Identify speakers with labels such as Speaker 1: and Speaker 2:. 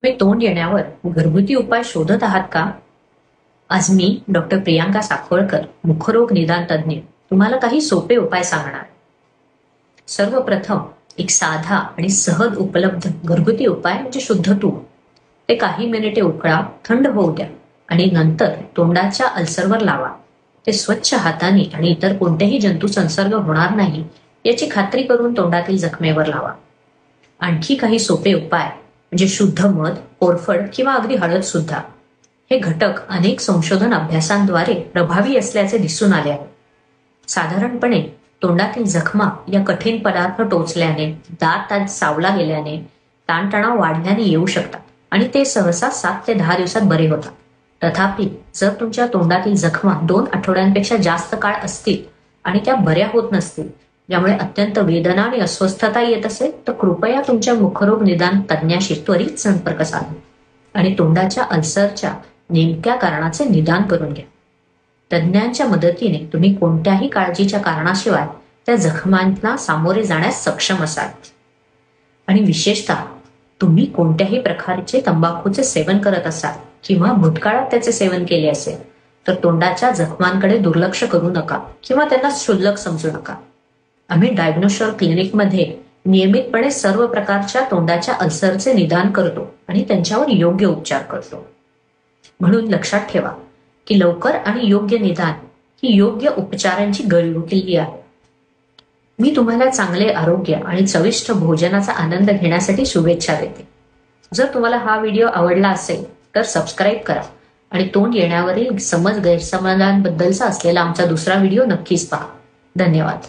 Speaker 1: तुम्ही तोंड येण्यावर घरगुती उपाय शोधत आहात का? आज मी डॉक्टर प्रियांका साखोळकर, मुखरोग निदान तज्ज्ञ, तुम्हाला काही सोपे उपाय सांगणार. सर्वप्रथम एक साधा आणि सहज उपलब्ध घरगुती उपाय म्हणजे शुद्ध तूप. ते काही मिनिटे उकळा, थंड होऊ द्या आणि नंतर तोंडाच्या अल्सरवर लावा. ते स्वच्छ हाताने आणि इतर कोणतेही जंतू संसर्ग होणार नाही याची खात्री करून तोंडातील जखमेवर लावा. आणखी काही सोपे उपाय म्हणजे शुद्ध मध, कोरफड किंवा अगदी हळद सुद्धा. हे घटक अनेक संशोधन अभ्यासांद्वारे प्रभावी असल्याचे दिसून आले आहे. साधारणपणे तोंडातील जखमा या कठीण पदार्थ टोचल्याने, दात चावला गेल्याने, ताणतणाव वाढल्याने येऊ शकतात आणि ते सहसा 7 ते 10 दिवसात बरे होतात. तथापि जर तुमच्या तोंडातील जखमा 2 आठवड्यांपेक्षा जास्त काळ असतील आणि त्या बऱ्या होत नसतील, ज्यामुळे अत्यंत वेदना आणि अस्वस्थता येत असेल, तर कृपया तुमच्या मुखरोग निदान तज्ज्ञाशी त्वरित संपर्क साधा आणि तोंडाच्या अल्सरच्या नेमक्या कारणाचे निदान करून घ्या. तज्ज्ञांच्या मदतीने तुम्ही कोणत्याही काळजीच्या कारणाशिवाय त्या जखमांना सामोरे जाण्यास सक्षम असाल. आणि विशेषतः तुम्ही कोणत्याही प्रकारचे तंबाखूचे सेवन करत असाल किंवा भूतकाळात त्याचे सेवन केले असेल, तर तोंडाच्या जखमांकडे दुर्लक्ष करू नका किंवा त्यांना क्षुल्लक समजू नका. आम्ही डायग्नोश्योर क्लिनिकमध्ये नियमितपणे सर्व प्रकारच्या तोंडाच्या अल्सरचे निदान करतो आणि त्यांच्यावर योग्य उपचार करतो. म्हणून लक्षात ठेवा की लवकर आणि योग्य निदान ही योग्य उपचारांची गळीवकिल्ली आहे. मी तुम्हाला चांगले आरोग्य आणि चविष्ट भोजनाचा आनंद घेण्यासाठी शुभेच्छा देते. जर तुम्हाला हा व्हिडिओ आवडला असेल तर सबस्क्राईब करा आणि तोंड येण्यावरील समज गैरसमजांबद्दलचा असलेला आमचा दुसरा व्हिडिओ नक्कीच पहा. धन्यवाद.